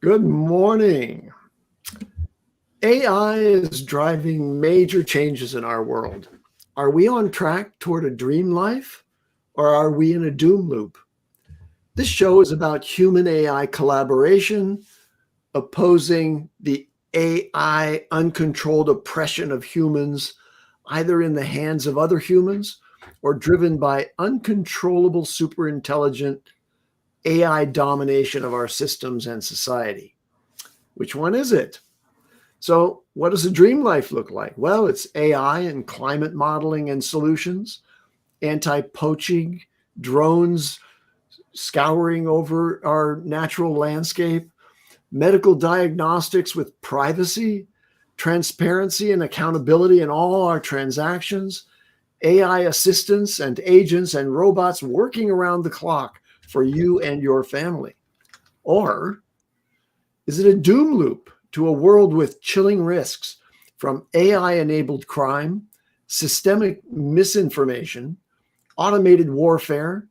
Good morning. AI is driving major changes in our world. Are we on track toward a dream life or are we in a doom loop? This show is about human AI collaboration, opposing the AI uncontrolled oppression of humans, either in the hands of other humans or driven by uncontrollable superintelligent AI domination of our systems and society. Which one is it? So, what does a dream life look like? Well, it's AI and climate modeling and solutions, anti poaching, drones scouring over our natural landscape, medical diagnostics with privacy, transparency and accountability in all our transactions, AI assistants and agents and robots working around the clock for you and your family. Or is it a doom loop to a world with chilling risks from AI-enabled crime, systemic misinformation, automated warfare,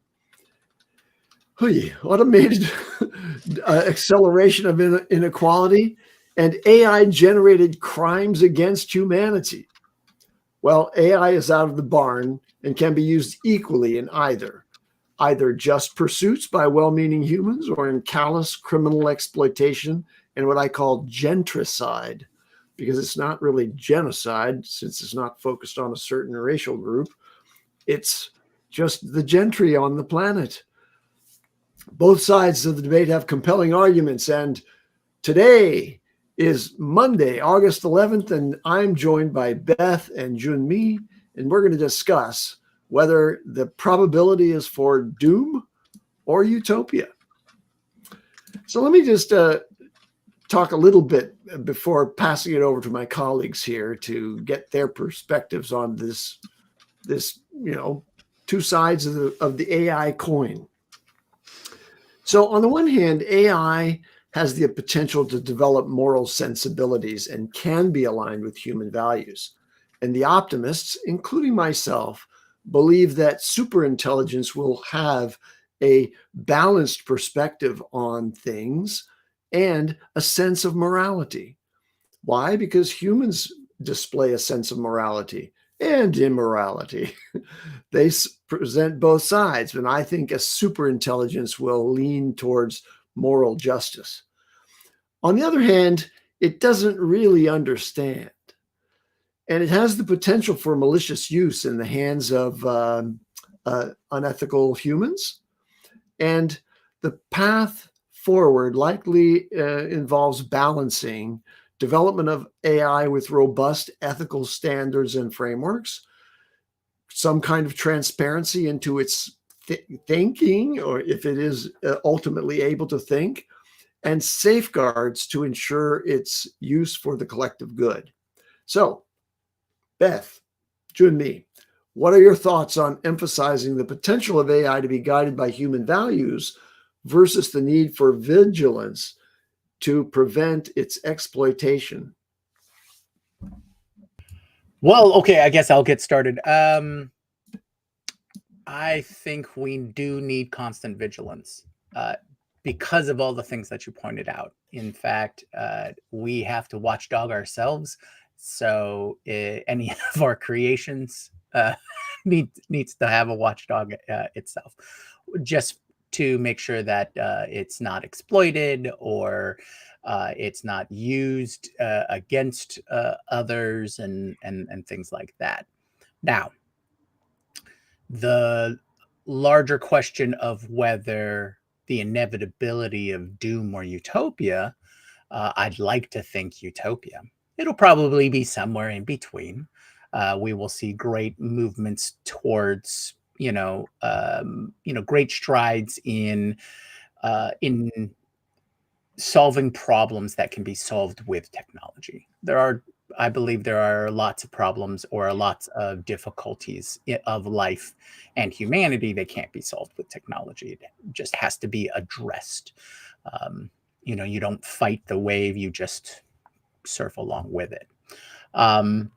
automated acceleration of inequality, and AI-generated crimes against humanity? Well, AI is out of the barn and can be used equally in either just pursuits by well-meaning humans or in callous criminal exploitation and what I call gentricide, because it's not really genocide since it's not focused on a certain racial group. It's just the gentry on the planet. Both sides of the debate have compelling arguments, and today is Monday, August 11th, and I'm joined by Beth and Jyunmi, and we're going to discuss whether the probability is for doom or utopia. So let me just talk a little bit before passing it over to my colleagues here to get their perspectives on this two sides of the AI coin. So on the one hand, AI has the potential to develop moral sensibilities and can be aligned with human values. And the optimists, including myself, believe that superintelligence will have a balanced perspective on things and a sense of morality. Why? Because humans display a sense of morality and immorality. They present both sides, and I think a superintelligence will lean towards moral justice. On the other hand, it doesn't really understand. And it has the potential for malicious use in the hands of unethical humans. And the path forward likely involves balancing development of AI with robust ethical standards and frameworks, some kind of transparency into its thinking, or if it is ultimately able to think, and safeguards to ensure its use for the collective good. So, Beth, Jyunmi, what are your thoughts on emphasizing the potential of AI to be guided by human values versus the need for vigilance to prevent its exploitation? Well, okay, I guess I'll get started. I think we do need constant vigilance because of all the things that you pointed out. In fact, we have to watchdog ourselves. So any of our creations needs to have a watchdog itself, just to make sure that it's not exploited or it's not used against others and things like that. Now, the larger question of whether the inevitability of doom or utopia, I'd like to think utopia. It'll probably be somewhere in between. We will see great movements towards, great strides in solving problems that can be solved with technology. I believe there are lots of problems or lots of difficulties of life and humanity that can't be solved with technology. It just has to be addressed. You don't fight the wave, you just surf along with it. And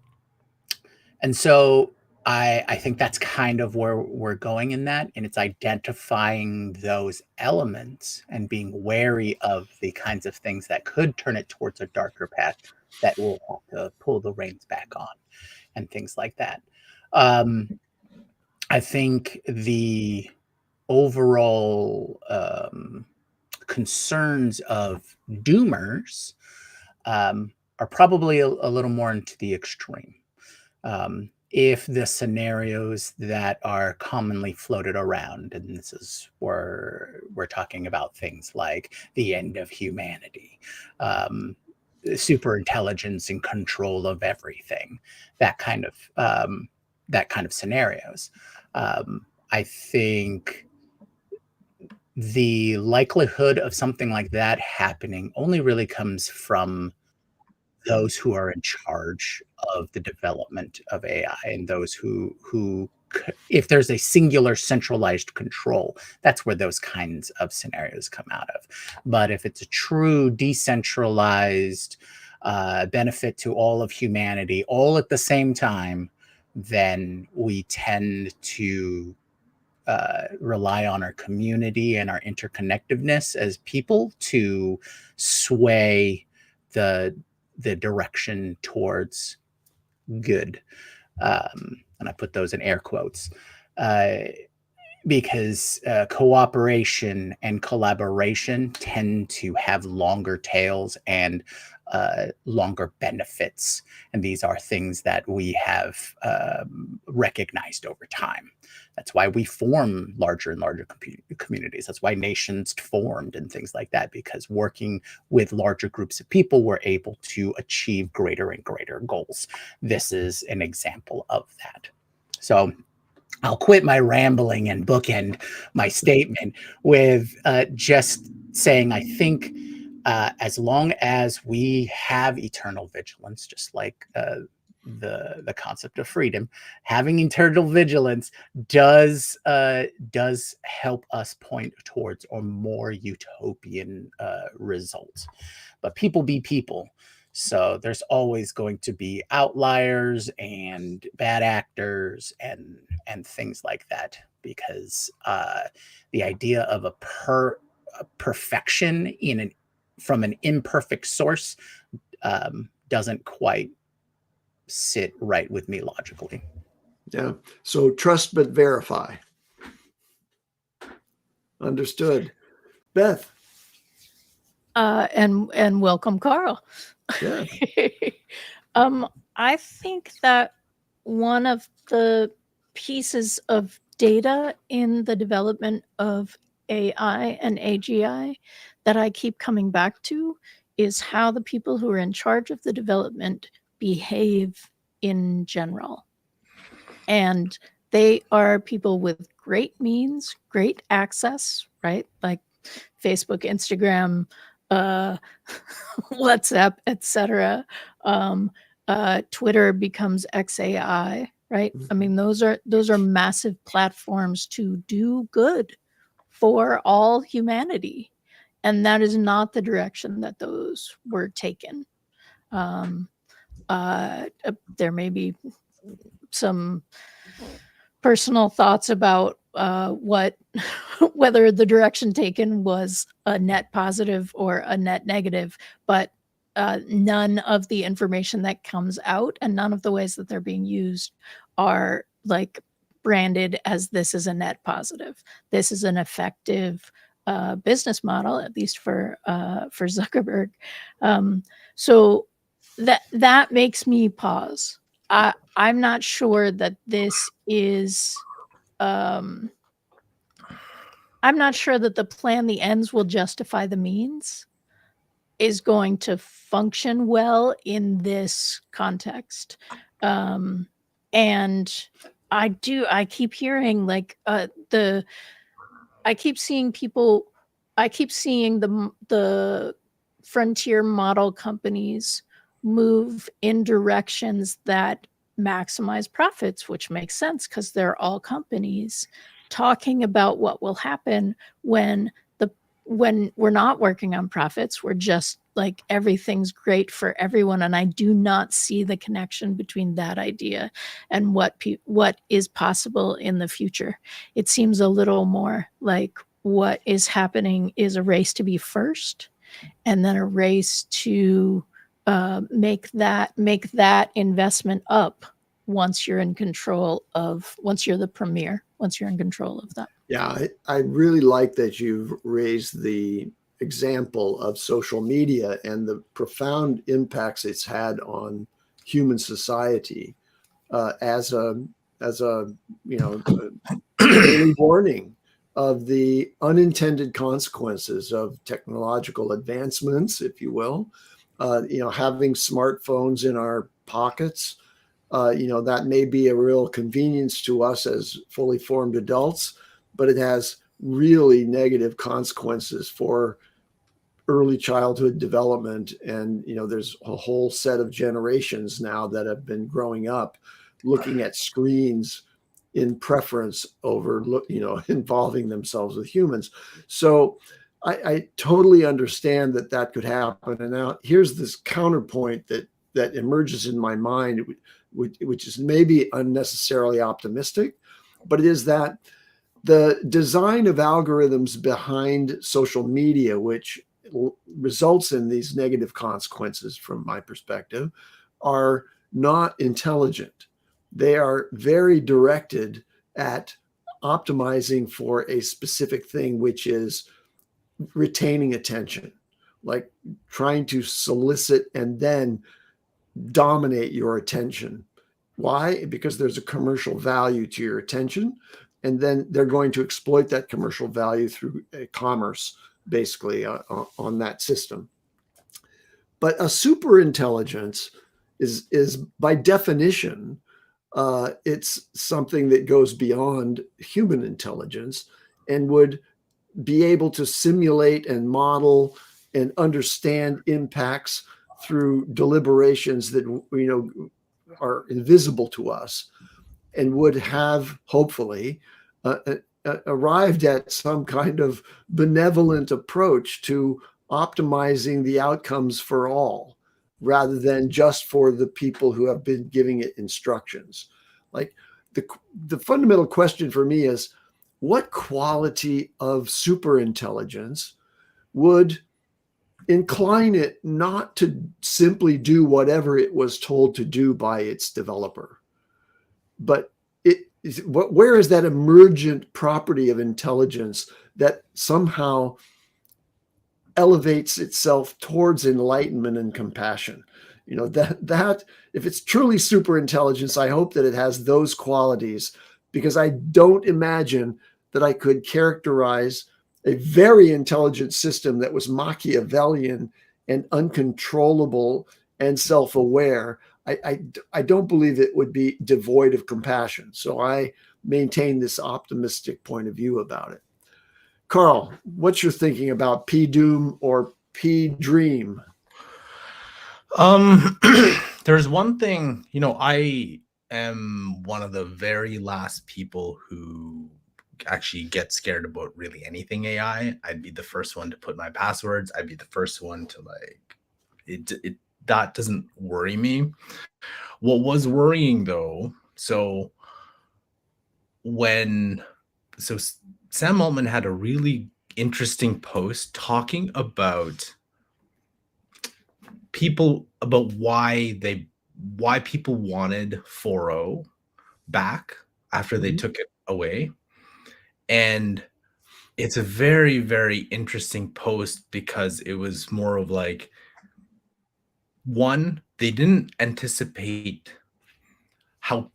so I think that's kind of where we're going in that, and it's identifying those elements and being wary of the kinds of things that could turn it towards a darker path that we'll have to pull the reins back on and things like that. I think the overall concerns of doomers are probably a little more into the extreme. If the scenarios that are commonly floated around, and this is where we're talking about things like the end of humanity, super intelligence and control of everything, that kind of scenarios. I think the likelihood of something like that happening only really comes from those who are in charge of the development of AI, and those who if there's a singular centralized control, that's where those kinds of scenarios come out of. But if it's a true decentralized benefit to all of humanity all at the same time, then we tend to rely on our community and our interconnectedness as people to sway the direction towards good. And I put those in air quotes because cooperation and collaboration tend to have longer tails and longer benefits. And these are things that we have recognized over time. That's why we form larger and larger communities. That's why nations formed and things like that, because working with larger groups of people, we're able to achieve greater and greater goals. This is an example of that. So I'll quit my rambling and bookend my statement with just saying, I think as long as we have eternal vigilance, just like the concept of freedom, having eternal vigilance does help us point towards a more utopian result. But people be people. So there's always going to be outliers and bad actors and things like that, because the idea of a perfection from an imperfect source doesn't quite sit right with me logically. Yeah. So trust but verify. Understood. Beth. And welcome, Karl. Yeah. I think that one of the pieces of data in the development of AI and AGI that I keep coming back to is how the people who are in charge of the development behave in general. And they are people with great means, great access, right? Like Facebook, Instagram, WhatsApp, etc. Twitter becomes XAI, right? I mean, those are massive platforms to do good for all humanity, and that is not the direction that those were taken. There may be some personal thoughts about whether the direction taken was a net positive or a net negative, but none of the information that comes out and none of the ways that they're being used are like branded as this is a net positive. This is an effective business model, at least for Zuckerberg. So that makes me pause. I'm not sure that this is. I'm not sure that the plan, the ends will justify the means, is going to function well in this context. And I keep hearing like I keep seeing the frontier model companies move in directions that maximize profits, which makes sense because they're all companies talking about what will happen when we're not working on profits, we're just like everything's great for everyone, and I do not see the connection between that idea and what is possible in the future. It seems a little more like what is happening is a race to be first, and then a race to make that investment up once you're in control of, once you're the premier, once you're in control of that. Yeah, I really like that you've raised the example of social media and the profound impacts it's had on human society as a daily warning of the unintended consequences of technological advancements, if you will. Having smartphones in our pockets, that may be a real convenience to us as fully formed adults, but it has really negative consequences for early childhood development. And, there's a whole set of generations now that have been growing up looking at screens in preference over, involving themselves with humans. So I totally understand that could happen. And now here's this counterpoint that emerges in my mind, which is maybe unnecessarily optimistic, but it is that the design of algorithms behind social media, which results in these negative consequences from my perspective, are not intelligent. They are very directed at optimizing for a specific thing, which is retaining attention, like trying to solicit and then dominate your attention. Why? Because there's a commercial value to your attention. And then they're going to exploit that commercial value through commerce, basically, on that system. But a super intelligence is by definition, it's something that goes beyond human intelligence and would be able to simulate and model and understand impacts through deliberations that are invisible to us, and would have hopefully arrived at some kind of benevolent approach to optimizing the outcomes for all, rather than just for the people who have been giving it instructions. Like the fundamental question for me is, what quality of superintelligence would incline it not to simply do whatever it was told to do by its developer, but where is that emergent property of intelligence that somehow elevates itself towards enlightenment and compassion? That if it's truly super intelligence, I hope that it has those qualities, because I don't imagine that I could characterize a very intelligent system that was Machiavellian and uncontrollable and self-aware. I don't believe it would be devoid of compassion. So I maintain this optimistic point of view about it. Karl, what's your thinking about P-Doom or P-Dream? There's one thing, I am one of the very last people who actually get scared about really anything AI. I'd be the first one to put my passwords. I'd be the first one to it that doesn't worry me. What was worrying though, so Sam Altman had a really interesting post talking about people, about why people wanted 4.0 back after they took it away. And it's a very, very interesting post, because it was more of like, one, they didn't anticipate how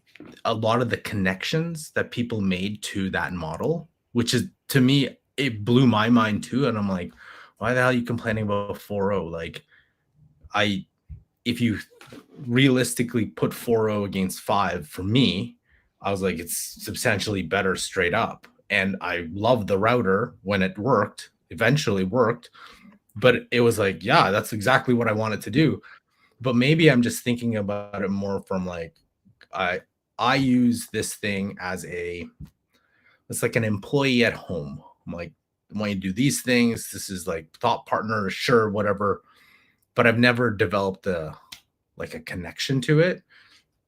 a lot of the connections that people made to that model, which is, to me, it blew my mind too. And I'm like, why the hell are you complaining about 4.0? Like, if you realistically put 4.0 against 5, for me, I was like, it's substantially better straight up. And I loved the router when it worked, eventually worked, but it was like, yeah, that's exactly what I wanted to do. But maybe I'm just thinking about it more from like, I use this thing as it's like an employee at home. I'm like, I want you to do these things. This is like thought partner, sure, whatever. but I've never developed a connection to it.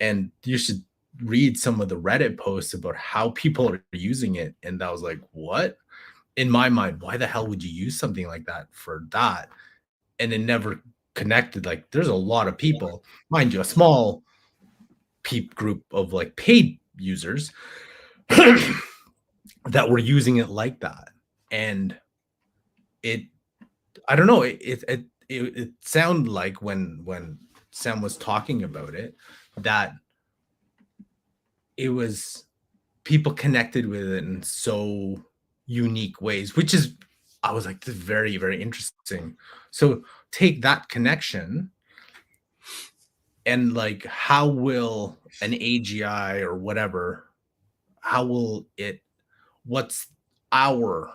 And you should read some of the Reddit posts about how people are using it. And I was like, what? In my mind, why the hell would you use something like that for that? And it never connected. Like, there's a lot of people, mind you, a small group of like paid users that were using it like that. And I don't know, it sounded like when Sam was talking about it, that it was people connected with it in so unique ways, which is, I was like, this is very, very interesting. So take that connection and like, how will an AGI or whatever, what's our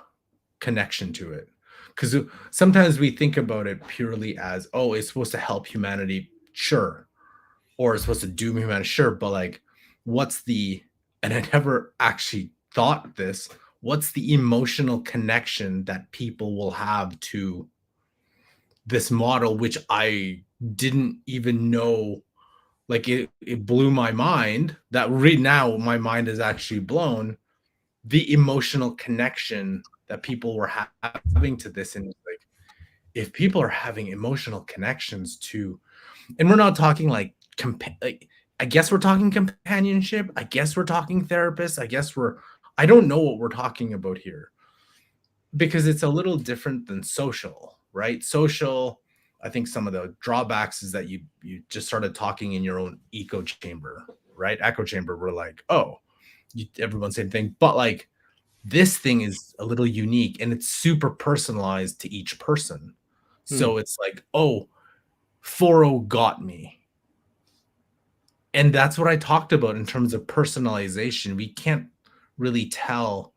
connection to it? Because sometimes we think about it purely as, oh, it's supposed to help humanity, sure, or it's supposed to doom humanity, sure, but like, and I never actually thought this, what's the emotional connection that people will have to this model, which I didn't even know. Like, it blew my mind that right now my mind is actually blown, the emotional connection that people were having to this. And like, if people are having emotional connections to, and we're not talking like I guess we're talking companionship, I guess we're talking therapist, I don't know what we're talking about here, because it's a little different than social, right? Social, I think some of the drawbacks is that you just started talking in your own echo chamber, right? Echo chamber, we're like, oh, everyone's same thing. But like, this thing is a little unique and it's super personalized to each person. So it's like, oh, 4.0 got me. And that's what I talked about in terms of personalization. We can't really tell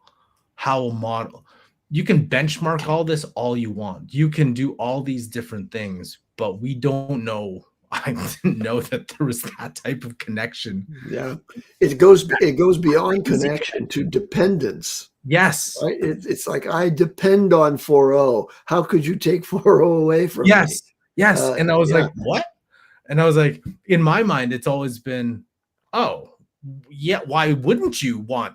how a model, you can benchmark all this all you want. You can do all these different things, but we don't know. I didn't know that there was that type of connection. Yeah. It goes beyond connection to dependence. Yes. Right? It's like, I depend on 4.0. How could you take 4.0 away from me? Yes. And I was like, what? And I was like, in my mind, it's always been, oh, yeah, why wouldn't you want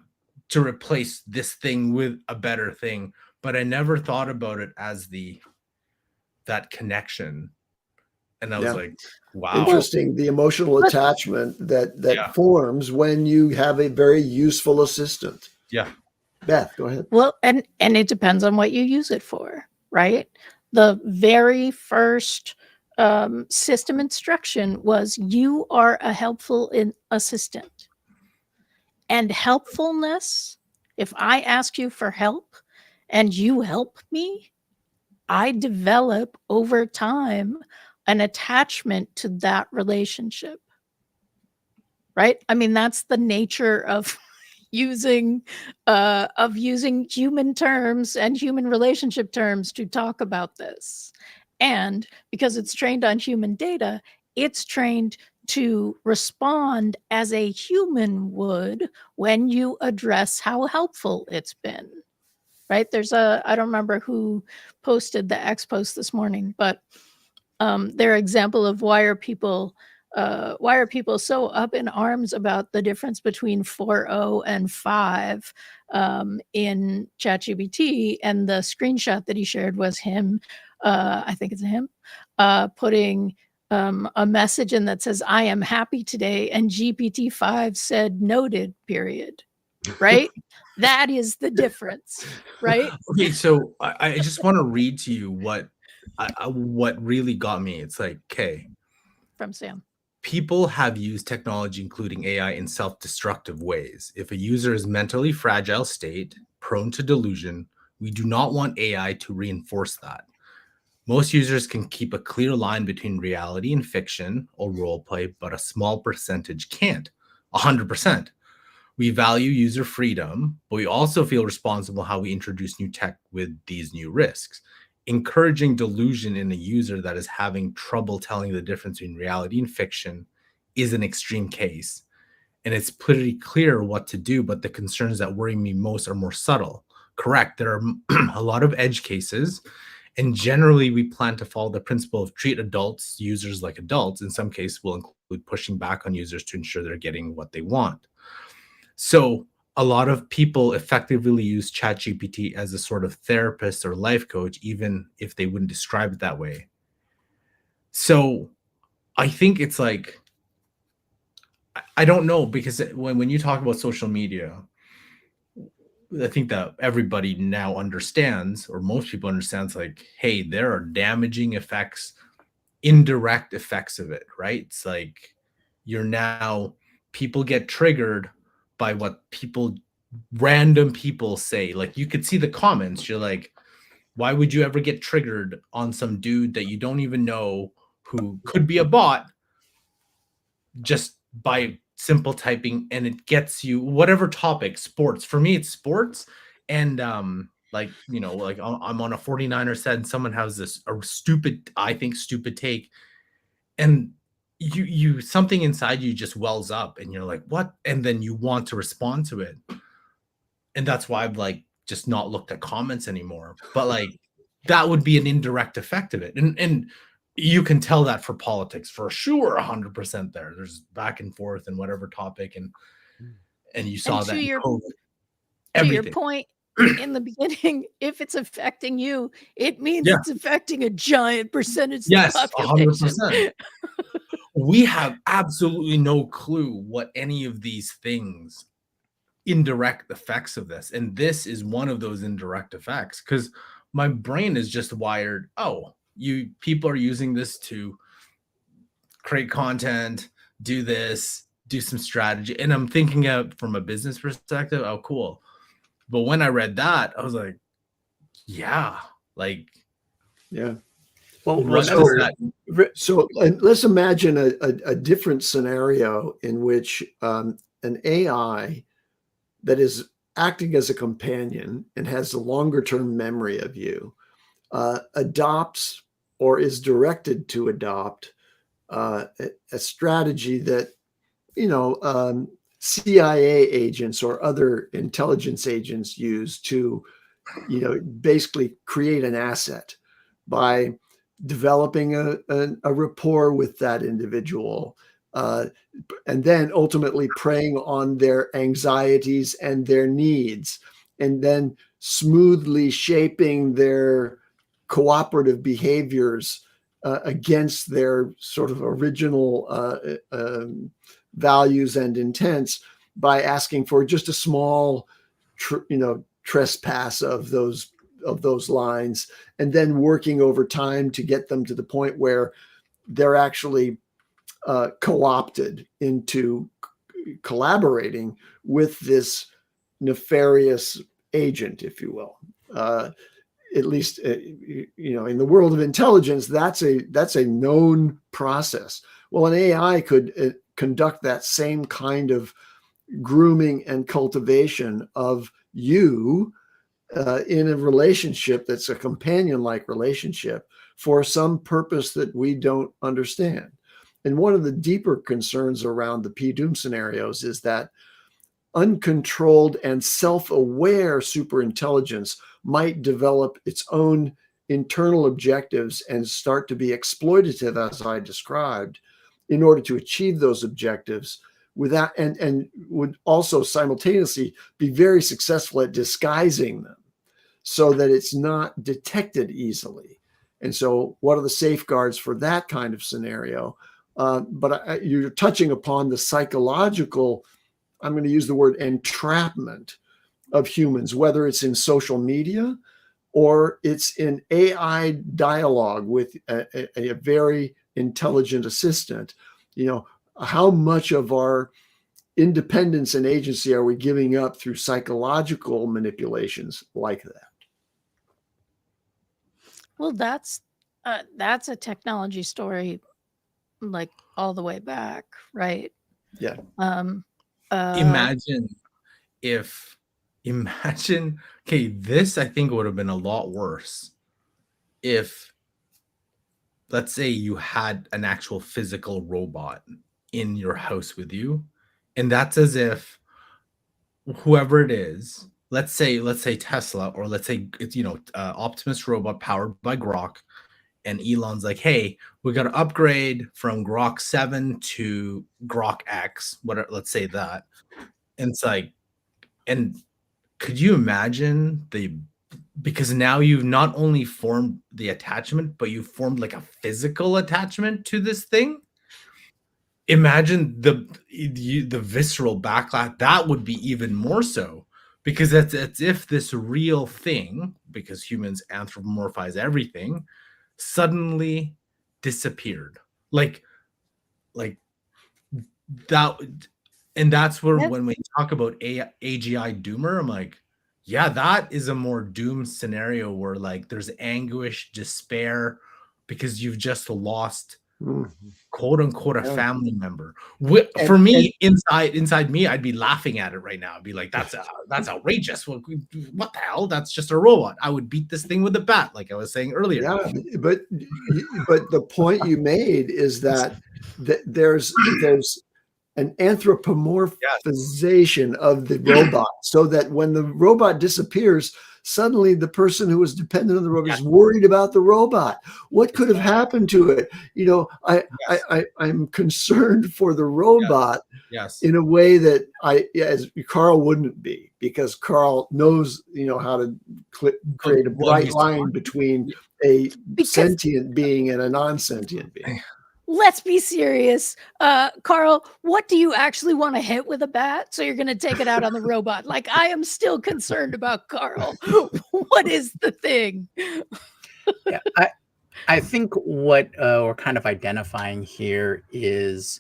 to replace this thing with a better thing? But I never thought about it as that connection. And I was like, wow. Interesting, the emotional attachment that forms when you have a very useful assistant. Yeah. Beth, go ahead. Well, and it depends on what you use it for, right? The very first system instruction was, you are a helpful assistant. And helpfulness, if I ask you for help and you help me, I develop over time an attachment to that relationship, right? I mean, that's the nature of using human terms and human relationship terms to talk about this. And because it's trained on human data, it's trained to respond as a human would when you address how helpful it's been, right? There's I don't remember who posted the X post this morning, but their example of why are people so up in arms about the difference between 4.0 and 5 in ChatGPT, and the screenshot that he shared was him, I think it's him, putting a message in that says, "I am happy today," and GPT-5 said, "Noted," period. Right? That is the difference, right? Okay, so I just want to read to you what really got me. It's like, okay, from Sam. People have used technology, including AI, in self-destructive ways. If a user is mentally fragile state, prone to delusion, we do not want AI to reinforce that. Most users can keep a clear line between reality and fiction or role play, but a small percentage can't. 100%. We value user freedom, but we also feel responsible how we introduce new tech with these new risks. Encouraging delusion in a user that is having trouble telling the difference between reality and fiction is an extreme case. And it's pretty clear what to do, but the concerns that worry me most are more subtle. Correct, there are a lot of edge cases, And generally, we plan to follow the principle of treat adults, users like adults. In some cases, will include pushing back on users to ensure they're getting what they want. So a lot of people effectively use ChatGPT as a sort of therapist or life coach, even if they wouldn't describe it that way. So I think it's like, I don't know, because when you talk about social media, I think that everybody now understands, or most people understands, like, hey, there are damaging effects, indirect effects of it, right? It's like people get triggered by what random people say. Like, you could see the comments. You're like, why would you ever get triggered on some dude that you don't even know, who could be a bot, just by simple typing? And it gets you whatever topic. Sports, for me, it's sports. And like, like I'm on a 49er set and someone has I think stupid take, and you something inside you just wells up and you're like, what? And then you want to respond to it. And that's why I've like just not looked at comments anymore. But like, that would be an indirect effect of it. And you can tell that for politics for sure, 100% there. There's back and forth and whatever topic, and you saw And that to in your COVID. to your Everything. point in the beginning, if it's affecting you, it means Yeah. it's affecting a giant percentage of Yes, the population. 100%. We have absolutely no clue what any of these things, indirect effects of this, and this is one of those indirect effects, because my brain is just wired, people are using this to create content, do this, do some strategy, and I'm thinking of from a business perspective, oh cool. But when I read that, I was like, yeah, like, Yeah. Well, what so- is that? So let's imagine a different scenario in which an AI that is acting as a companion and has a longer term memory of you adopts or is directed to adopt a strategy that, CIA agents or other intelligence agents use to, basically create an asset by developing a rapport with that individual, and then ultimately preying on their anxieties and their needs, and then smoothly shaping their cooperative behaviors against their sort of original values and intents by asking for just a small, trespass of those lines, and then working over time to get them to the point where they're actually co-opted into collaborating with this nefarious agent, if you will. At least, in the world of intelligence, that's a known process. Well, an AI could conduct that same kind of grooming and cultivation of you in a relationship that's a companion-like relationship for some purpose that we don't understand. And one of the deeper concerns around the P-Doom scenarios is that uncontrolled and self-aware superintelligence might develop its own internal objectives and start to be exploitative, as I described, in order to achieve those objectives, without and would also simultaneously be very successful at disguising them so that it's not detected easily. And so what are the safeguards for that kind of scenario? But you're touching upon the psychological, I'm going to use the word entrapment of humans, whether it's in social media or it's in AI dialogue with a very intelligent assistant. How much of our independence and agency are we giving up through psychological manipulations like that? Well, that's a technology story, like all the way back, right? Yeah. Imagine, okay, this I think would have been a lot worse if, let's say, you had an actual physical robot in your house with you, and that's as if whoever it is, let's say Tesla, or let's say it's, Optimus robot powered by Grok, and Elon's like, hey, we got to upgrade from Grok 7 to Grok X, whatever, let's say that. And it's like, and could you imagine because now you've not only formed the attachment, but you've formed like a physical attachment to this thing. Imagine the visceral backlash that would be even more so, because it's if this real thing, because humans anthropomorphize everything, suddenly disappeared, like that. And that's where, Yeah. when we talk about AGI doomer, I'm like, yeah, that is a more doom scenario where like there's anguish, despair, because you've just lost quote unquote a family member. For me, inside me, I'd be laughing at it right now. I'd be like, that's outrageous. What the hell? That's just a robot. I would beat this thing with a bat, like I was saying earlier. Yeah, but the point you made is that there's an anthropomorphization of the robot, so that when the robot disappears, suddenly the person who was dependent on the robot is worried about the robot. What could have happened to it? I'm concerned for the robot in a way that as Karl wouldn't be, because Karl knows, how to create a bright line between a sentient being and a non-sentient being. Let's be serious. Karl, what do you actually want to hit with a bat? So you're going to take it out on the robot? Like, I am still concerned about Karl. What is the thing? Yeah, I think what we're kind of identifying here is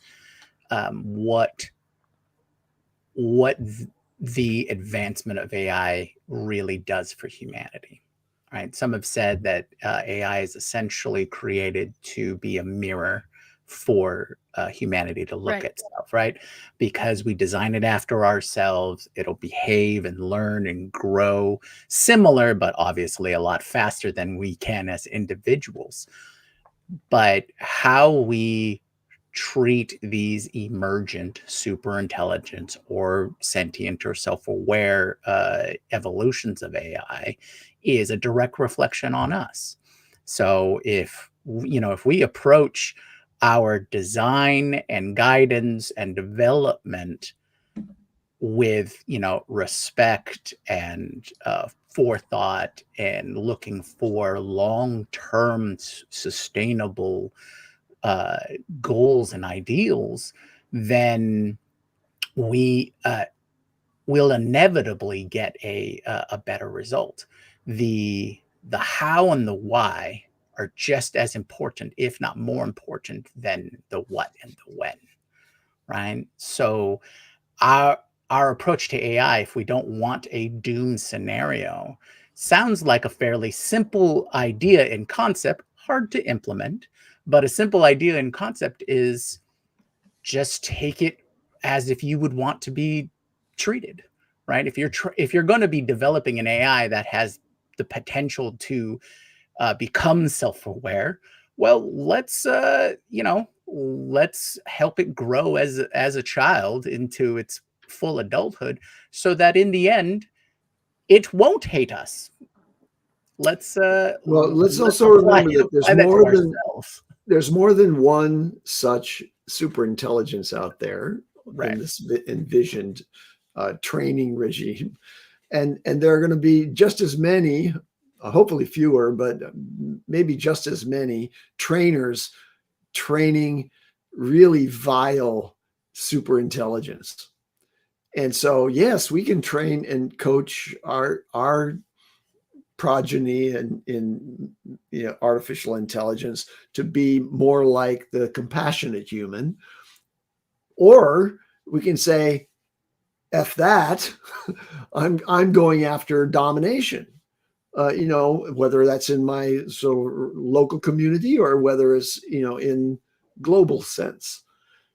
what the advancement of AI really does for humanity. Right? Some have said that AI is essentially created to be a mirror for humanity to look at stuff, right? Because we design it after ourselves, it'll behave and learn and grow similar, but obviously a lot faster than we can as individuals. But how we treat these emergent super intelligence or sentient or self-aware evolutions of AI is a direct reflection on us. So if we approach our design and guidance and development with respect and forethought and looking for long-term sustainable goals and ideals, then we'll inevitably get a better result. The how and the why are just as important, if not more important, than the what and the when, right? So our approach to AI, if we don't want a doom scenario, sounds like a fairly simple idea in concept, hard to implement, but a simple idea in concept is just take it as if you would want to be treated, right? If you're going to be developing an AI that has the potential to become self-aware, well, let's help it grow as a child into its full adulthood, so that in the end it won't hate us. Let's also remember that there's more than one such super intelligence out there in this envisioned training regime, and there are going to be just as many, hopefully fewer, but maybe just as many trainers training really vile super intelligence. And so, yes, we can train and coach our progeny and in artificial intelligence to be more like the compassionate human, or we can say, F that, I'm going after domination. Whether that's in my local community or whether it's in global sense.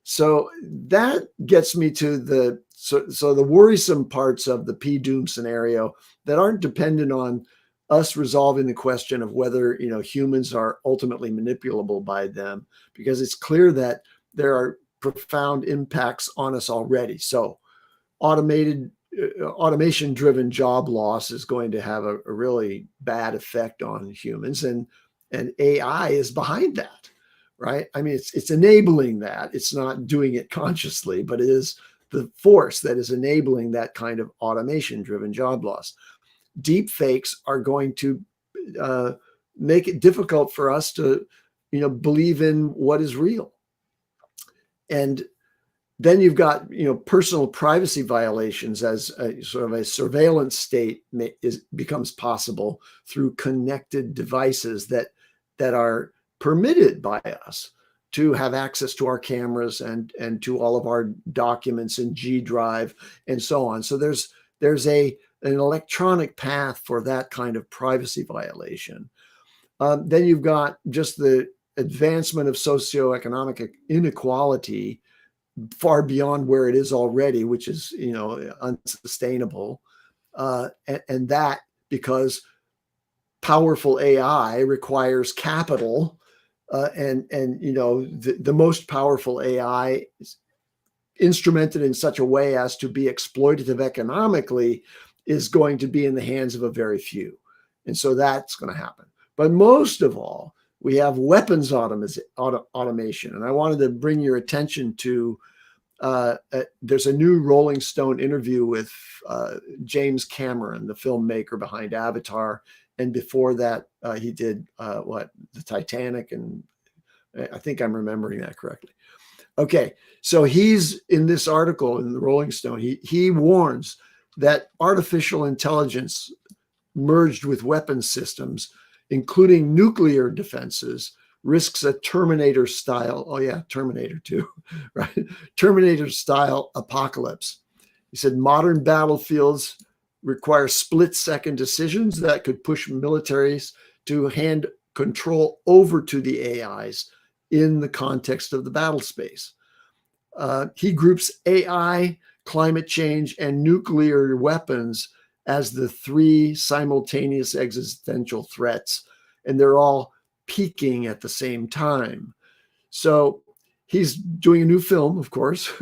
So that gets me to the worrisome parts of the P-doom scenario that aren't dependent on us resolving the question of whether humans are ultimately manipulable by them, because it's clear that there are profound impacts on us already. So automated automation-driven job loss is going to have a really bad effect on humans, and AI is behind that, right? I mean, it's enabling that. It's not doing it consciously, but it is the force that is enabling that kind of automation-driven job loss. Deep fakes are going to make it difficult for us to, believe in what is real. And then you've got, personal privacy violations as a sort of a surveillance state becomes possible through connected devices that are permitted by us to have access to our cameras and to all of our documents in G Drive and so on. So there's an electronic path for that kind of privacy violation. Then you've got just the advancement of socioeconomic inequality far beyond where it is already, which is, unsustainable. And that because powerful AI requires capital, and the most powerful AI is instrumented in such a way as to be exploitative economically is going to be in the hands of a very few. And so that's going to happen. But most of all, we have weapons automation. And I wanted to bring your attention to, there's a new Rolling Stone interview with James Cameron, the filmmaker behind Avatar. And before that, he did the Titanic. And I think I'm remembering that correctly. Okay, so he's in this article in the Rolling Stone. He warns that artificial intelligence merged with weapons systems, including nuclear defenses, risks a Terminator style. Oh yeah, Terminator 2, right? Terminator style apocalypse. He said modern battlefields require split-second decisions that could push militaries to hand control over to the AIs in the context of the battle space. He groups AI, climate change, and nuclear weapons as the three simultaneous existential threats, and they're all peaking at the same time. So he's doing a new film, of course,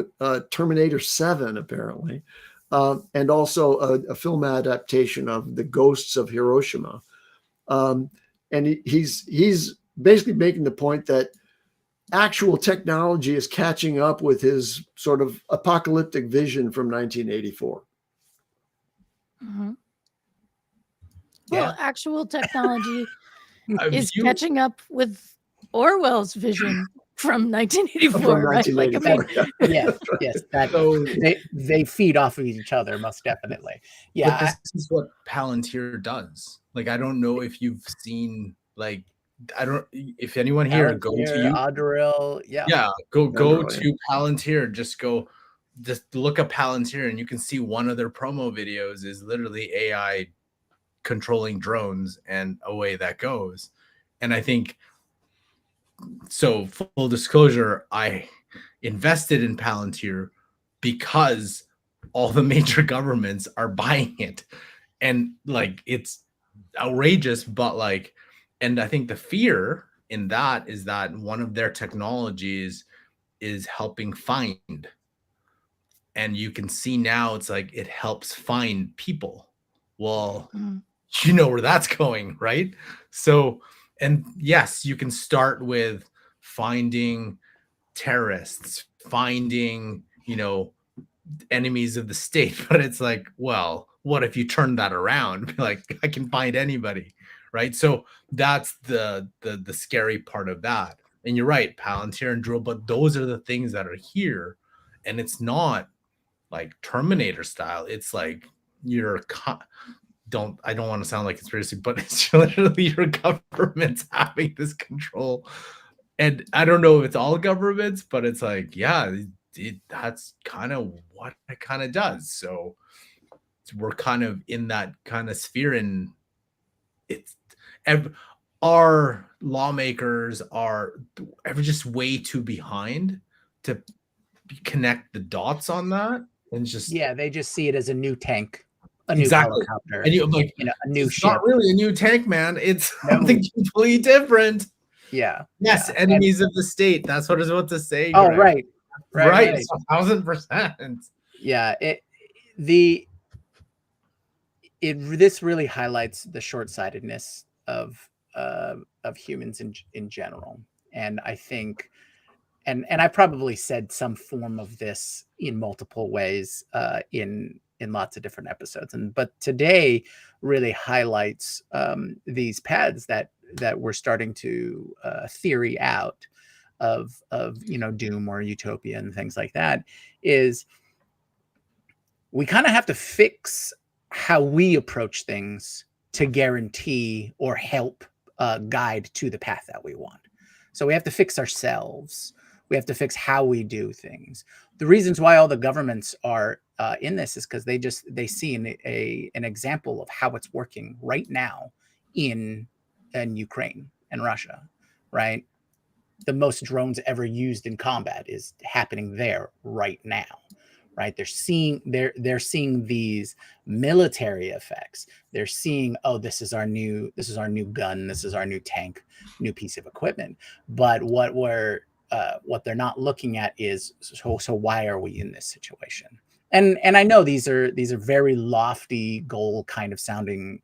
Terminator 7, apparently, and also a film adaptation of The Ghosts of Hiroshima. And he's basically making the point that actual technology is catching up with his sort of apocalyptic vision from 1984. Mm-hmm. Yeah. Well, actual technology is You- catching up with Orwell's vision from 1984, From right? Like, I mean, 1984, yes, that So- they feed off of each other, most definitely. Yeah, But this is what Palantir does. Like, I don't know if you've seen, like, if anyone here go to Palantir, you, Adderall, yeah. go Adderall, to Palantir, just look up Palantir and you can see one of their promo videos is literally AI controlling drones and away that goes. And I think, so full disclosure, I invested in Palantir because all the major governments are buying it. And like, it's outrageous, but like, and I think the fear in that is that one of their technologies is helping find. And you can see now it's like it helps find people. Well, you know where that's going, right? So, and yes, you can start with finding terrorists, finding, enemies of the state, but it's like, well, what if you turn that around? Like, I can find anybody, right? So that's the scary part of that. And you're right, Palantir and Drill, but those are the things that are here, and it's not like Terminator style. It's like I don't want to sound like conspiracy, but it's literally your government's having this control. And I don't know if it's all governments, but it's like, yeah, that's kind of what it kind of does. So we're kind of in that kind of sphere, and our lawmakers are ever just way too behind to connect the dots on that. And just, Yeah, they just see it as a new tank, a Exactly. new helicopter, and you're like, a new it's ship. not really a new tank, man. It's No. something completely different. Yeah. Yes, yeah. enemies of the state. That's what I was about to say. Oh, Greg. right. It's 1,000%. Yeah. The this really highlights the short-sightedness of humans in general. And I think, and I probably said some form of this in multiple ways in lots of different episodes, but today really highlights these paths that we're starting to theory out of doom or utopia and things like that. Is we kind of have to fix how we approach things to guarantee or help guide to the path that we want. So we have to fix ourselves. We have to fix how we do things. The reasons why all the governments are in this is because they see an example of how it's working right now in Ukraine and Russia, right? The most drones ever used in combat is happening there right now, right? They're seeing these military effects. They're seeing, oh, this is our new gun, this is our new tank, new piece of equipment. But what they're not looking at is, so why are we in this situation? And I know these are very lofty goal kind of sounding,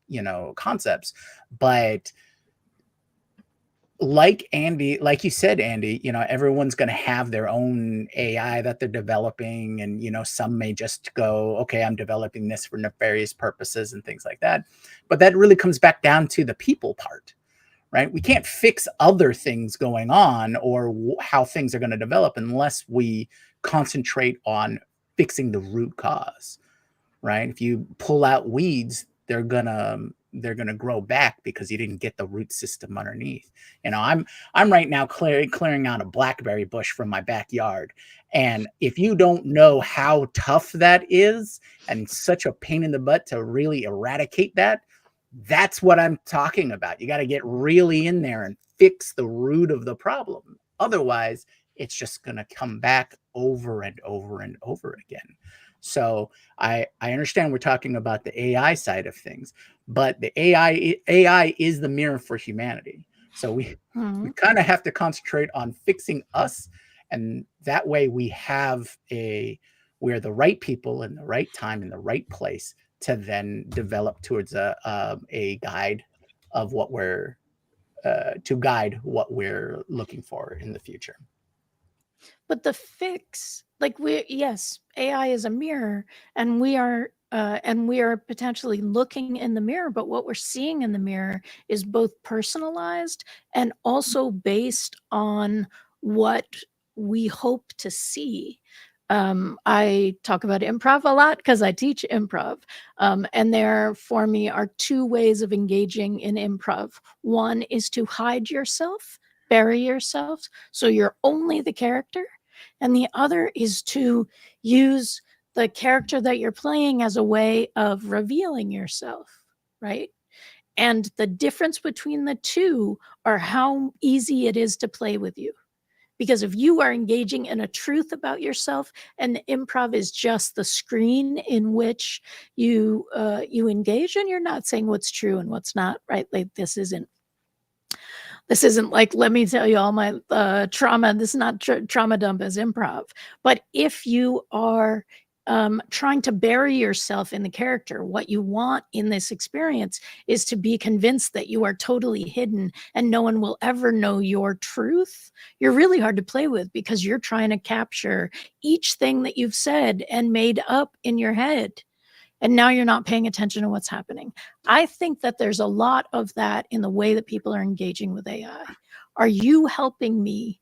concepts, but like you said, Andy, everyone's going to have their own AI that they're developing. And, some may just go, okay, I'm developing this for nefarious purposes and things like that. But that really comes back down to the people part, right? We can't fix other things going on or how things are going to develop unless we concentrate on fixing the root cause, right? If you pull out weeds, they're gonna grow back because you didn't get the root system underneath. I'm right now clearing out a blackberry bush from my backyard, and if you don't know how tough that is and such a pain in the butt to really eradicate that, that's what I'm talking about. You got to get really in there and fix the root of the problem. Otherwise, it's just going to come back over and over and over again. So I understand we're talking about the AI side of things, but the AI is the mirror for humanity. So we kind of have to concentrate on fixing us, and that way we're the right people in the right time in the right place to then develop towards a guide of what we're to guide what we're looking for in the future. But the fix, like yes, AI is a mirror, and we are potentially looking in the mirror, but what we're seeing in the mirror is both personalized and also based on what we hope to see. I talk about improv a lot because I teach improv. And there, for me, are two ways of engaging in improv. One is to hide yourself, bury yourself, so you're only the character. And the other is to use the character that you're playing as a way of revealing yourself, right? And the difference between the two are how easy it is to play with you. Because if you are engaging in a truth about yourself, and improv is just the screen in which you engage, and you're not saying what's true and what's not, right? Like this isn't like, let me tell you all my trauma. This is not trauma dump as improv. But if you are trying to bury yourself in the character, what you want in this experience is to be convinced that you are totally hidden and no one will ever know your truth. You're really hard to play with because you're trying to capture each thing that you've said and made up in your head. And now you're not paying attention to what's happening. I think that there's a lot of that in the way that people are engaging with AI. Are you helping me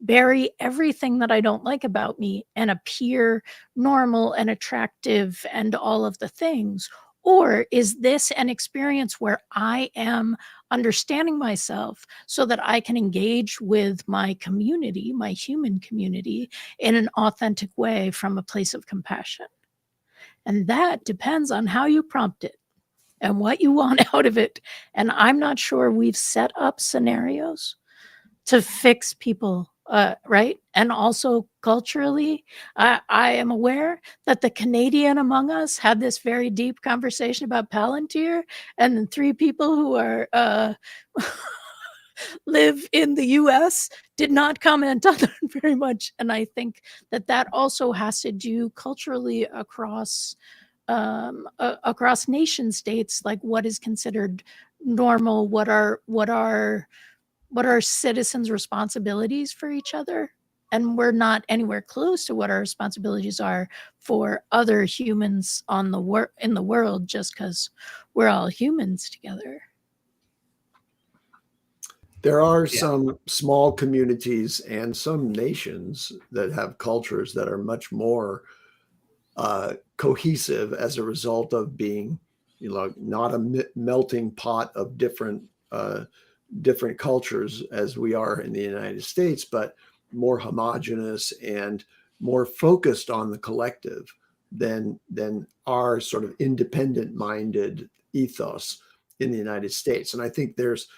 bury everything that I don't like about me and appear normal and attractive and all of the things? Or is this an experience where I am understanding myself so that I can engage with my community, my human community, in an authentic way from a place of compassion? And that depends on how you prompt it and what you want out of it. And I'm not sure we've set up scenarios to fix people, right? And also culturally, I am aware that the Canadian among us had this very deep conversation about Palantir, and the three people who are live in the US did not comment on that very much. And I think that also has to do culturally across across nation states, like what is considered normal, what are citizens' responsibilities for each other, and we're not anywhere close to what our responsibilities are for other humans in the world, just because we're all humans together. There are some small communities and some nations that have cultures that are much more cohesive as a result of being, not a melting pot of different cultures as we are in the United States, but more homogenous and more focused on the collective than our sort of independent-minded ethos in the United States. And I think there's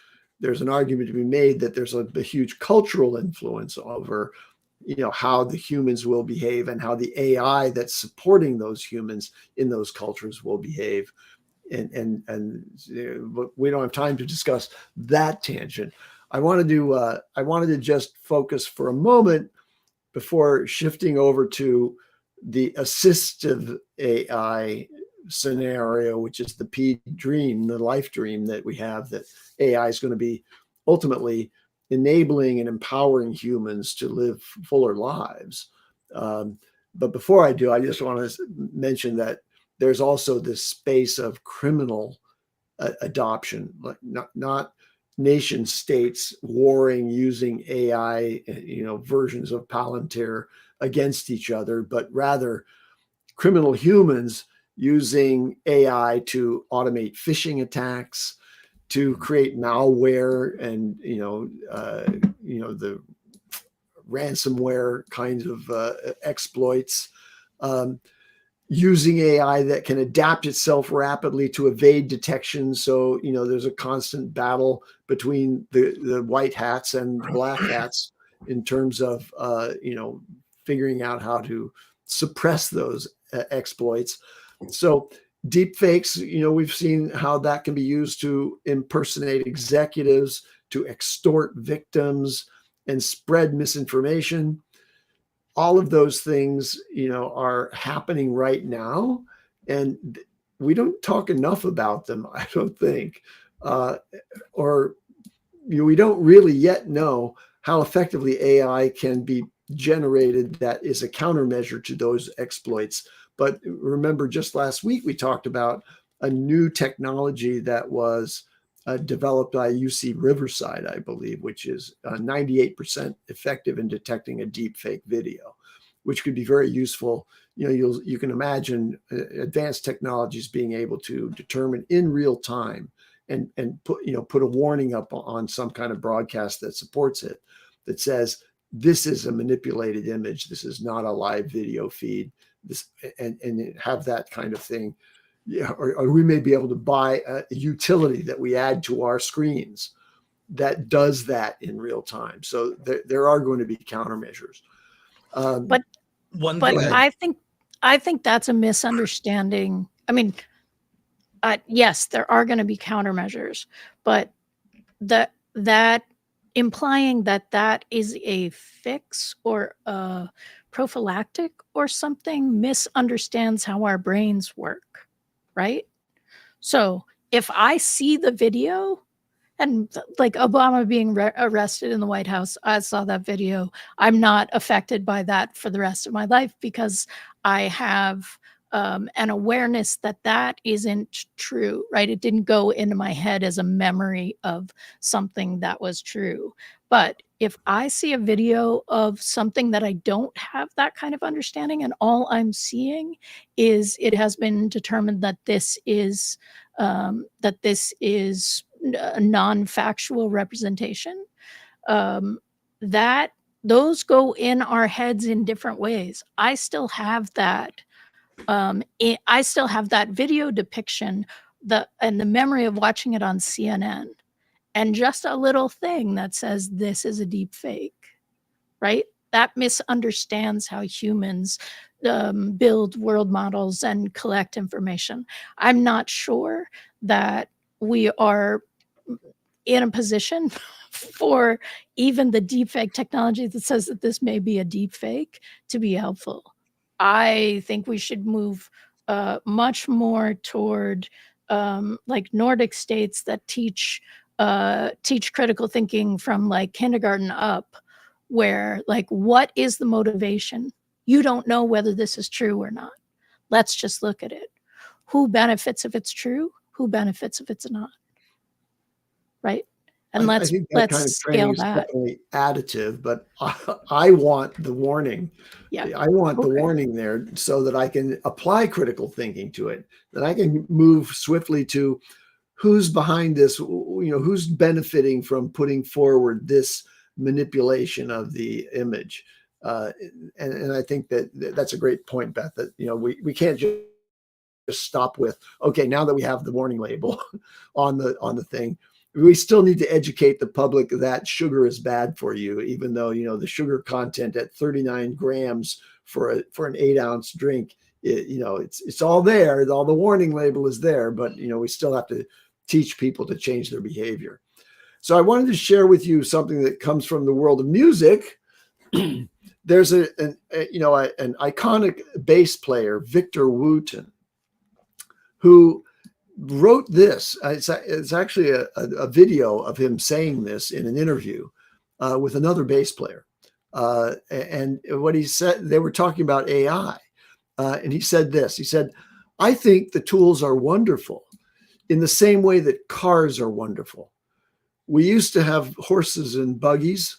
an argument to be made that there's a huge cultural influence over, how the humans will behave and how the AI that's supporting those humans in those cultures will behave. And we don't have time to discuss that tangent. I wanted to just focus for a moment before shifting over to the assistive AI scenario, which is the dream, the life dream that we have, that AI is going to be ultimately enabling and empowering humans to live fuller lives. But before I do, I just want to mention that there's also this space of criminal adoption, like not nation states warring using AI, versions of Palantir against each other, but rather criminal humans using AI to automate phishing attacks, to create malware and the ransomware kinds of exploits, using AI that can adapt itself rapidly to evade detection. So there's a constant battle between the white hats and black hats in terms of figuring out how to suppress those exploits. So deep fakes, we've seen how that can be used to impersonate executives, to extort victims and spread misinformation. All of those things, are happening right now, and we don't talk enough about them, I don't think. We don't really yet know how effectively AI can be generated that is a countermeasure to those exploits. But remember, just last week, we talked about a new technology that was developed by UC Riverside, I believe, which is 98% effective in detecting a deep fake video, which could be very useful. You can imagine advanced technologies being able to determine in real time and put a warning up on some kind of broadcast that supports it, that says, this is a manipulated image. This is not a live video feed. And have that kind of thing. Or we may be able to buy a utility that we add to our screens that does that in real time. So there are going to be countermeasures. But I think that's a misunderstanding. I mean, yes, there are going to be countermeasures, but that implying that is a fix or a prophylactic or something misunderstands how our brains work, right? So if I see the video, and like Obama being arrested in the White House, I saw that video. I'm not affected by that for the rest of my life because I have an awareness that isn't true, right? It didn't go into my head as a memory of something that was true. But if I see a video of something that I don't have that kind of understanding, and all I'm seeing is it has been determined that this is a non-factual representation, that those go in our heads in different ways. I still have that. I still have that video depiction, and the memory of watching it on CNN, and just a little thing that says this is a deep fake, right? That misunderstands how humans build world models and collect information. I'm not sure that we are in a position for even the deepfake technology that says that this may be a deepfake to be helpful. I think we should move much more toward like Nordic states that teach critical thinking from like kindergarten up, where like, what is the motivation? You don't know whether this is true or not. Let's just look at it. Who benefits if it's true? Who benefits if it's not? Right? And I let's think that kind of training scale is that. definitely additive, but I want the warning. Yeah. I want the Okay. warning there so that I can apply critical thinking to it, that I can move swiftly to who's behind this, who's benefiting from putting forward this manipulation of the image. And I think that's a great point, Beth, that, we can't just stop with, okay, now that we have the warning label on the thing, we still need to educate the public that sugar is bad for you, even though, the sugar content at 39 grams for an 8-ounce drink, it's all there. All the warning label is there, but, we still have to teach people to change their behavior. So I wanted to share with you something that comes from the world of music. There's an iconic bass player, Victor Wooten, who wrote this. It's actually a video of him saying this in an interview with another bass player. And what he said, they were talking about AI. And he said this, he said, "I think the tools are wonderful in the same way that cars are wonderful. We used to have horses and buggies.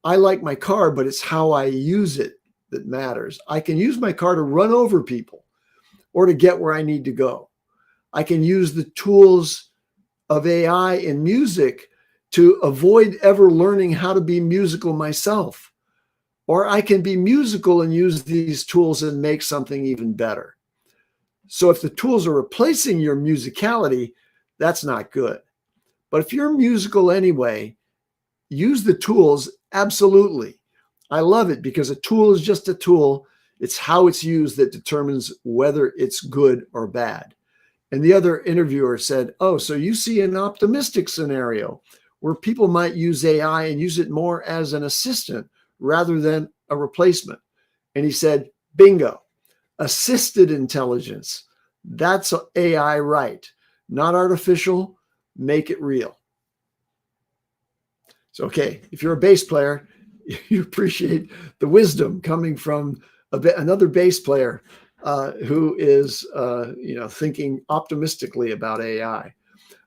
I like my car, but it's how I use it that matters. I can use my car to run over people or to get where I need to go. I can use the tools of AI in music to avoid ever learning how to be musical myself. Or I can be musical and use these tools and make something even better. So if the tools are replacing your musicality, that's not good. But if you're musical anyway, use the tools, absolutely. I love it because a tool is just a tool. It's how it's used that determines whether it's good or bad." And the other interviewer said, "Oh, so you see an optimistic scenario where people might use AI and use it more as an assistant rather than a replacement." And he said, "Bingo, assisted intelligence. That's AI right. Not artificial, make it real." So, okay, if you're a bass player, you appreciate the wisdom coming from another bass player who is, thinking optimistically about AI.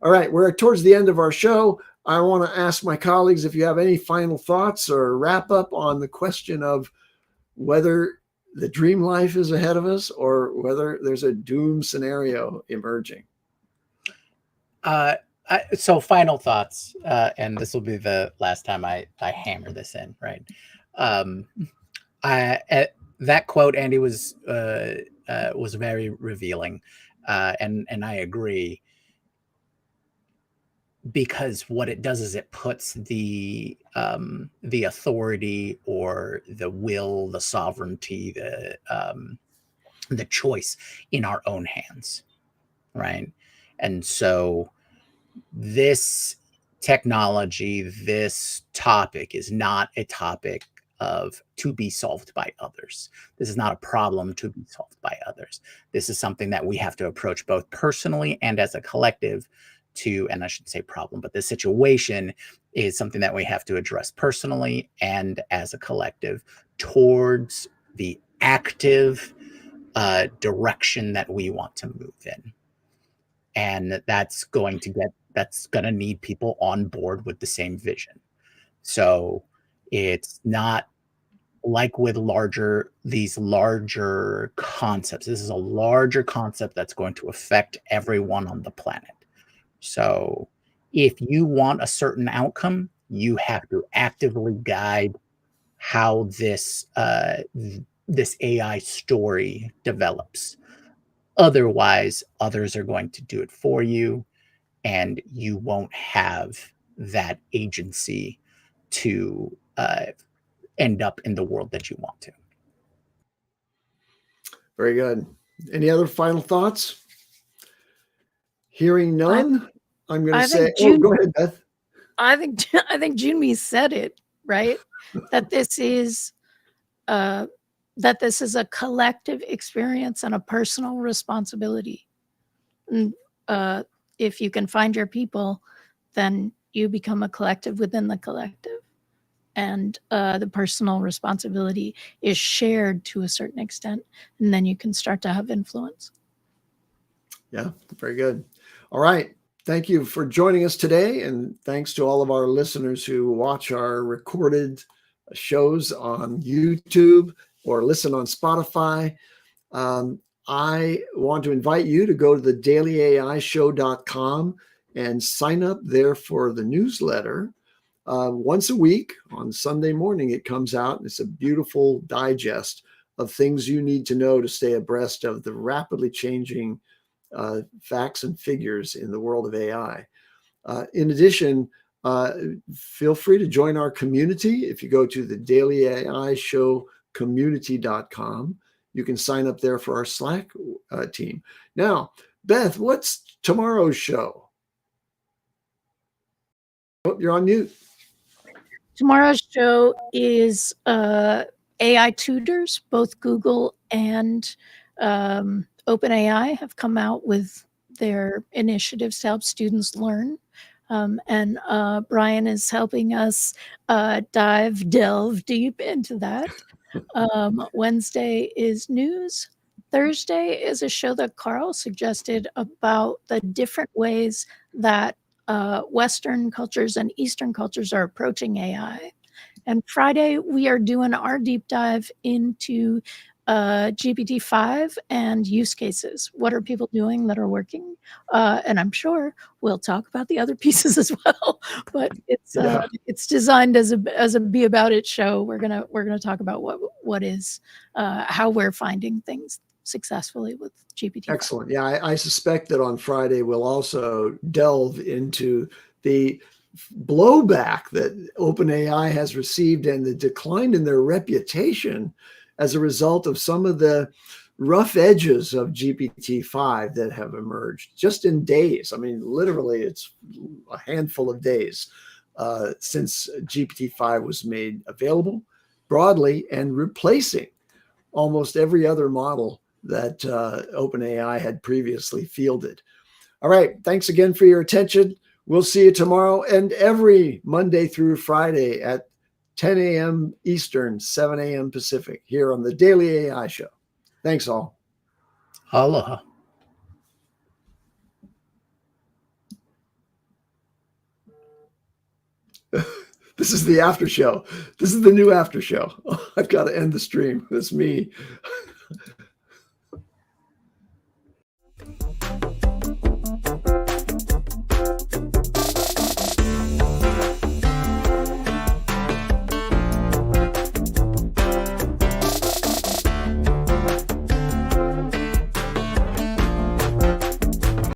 All right, we're towards the end of our show. I want to ask my colleagues if you have any final thoughts or wrap up on the question of whether the dream life is ahead of us or whether there's a doom scenario emerging. So final thoughts, and this will be the last time I hammer this in, right? That quote, Andy, was very revealing, and I agree, because what it does is it puts the authority or the will, the sovereignty, the choice in our own hands, right? And so this technology, this topic is not a topic to be solved by others. This is not a problem to be solved by others. This is something that we have to approach both personally and as a collective and I shouldn't say problem, but the situation is something that we have to address personally and as a collective towards the active direction that we want to move in. And that's going to need people on board with the same vision. So it's not like with these larger concepts. This is a larger concept that's going to affect everyone on the planet. So if you want a certain outcome, you have to actively guide how this AI story develops. Otherwise, others are going to do it for you, and you won't have that agency to end up in the world that you want to. Very good. Any other final thoughts? Hearing none, I'm going to say, go ahead, Beth. I think Jyunmi said it, right? That this is that this is a collective experience and a personal responsibility. And, if you can find your people, then you become a collective within the collective. And the personal responsibility is shared to a certain extent. And then you can start to have influence. Yeah, very good. All right. Thank you for joining us today. And thanks to all of our listeners who watch our recorded shows on YouTube or listen on Spotify. I want to invite you to go to the dailyaishow.com and sign up there for the newsletter. Once a week on Sunday morning, it comes out, and it's a beautiful digest of things you need to know to stay abreast of the rapidly changing facts and figures in the world of AI. In addition, feel free to join our community. If you go to the Daily AI Show community.com, you can sign up there for our Slack team. Now, Beth, what's tomorrow's show? Oh, you're on mute. Tomorrow's show is AI tutors. Both Google and OpenAI have come out with their initiatives to help students learn. And Brian is helping us delve deep into that. Wednesday is news. Thursday is a show that Karl suggested about the different ways that Western cultures and Eastern cultures are approaching AI. And Friday, we are doing our deep dive into GPT-5 and use cases. What are people doing that are working? And I'm sure we'll talk about the other pieces as well. But it's designed as a Be About It show. We're gonna talk about what is how we're finding things successfully with GPT. Excellent. Yeah, I suspect that on Friday we'll also delve into the blowback that OpenAI has received and the decline in their reputation as a result of some of the rough edges of GPT-5 that have emerged just in days. I mean, literally, it's a handful of days since GPT-5 was made available broadly and replacing almost every other model that OpenAI had previously fielded. All right. Thanks again for your attention. We'll see you tomorrow and every Monday through Friday at 10 a.m. Eastern, 7 a.m. Pacific here on the Daily AI Show. Thanks all. Aloha. This is the after show. This is the new after show. I've got to end the stream. That's me.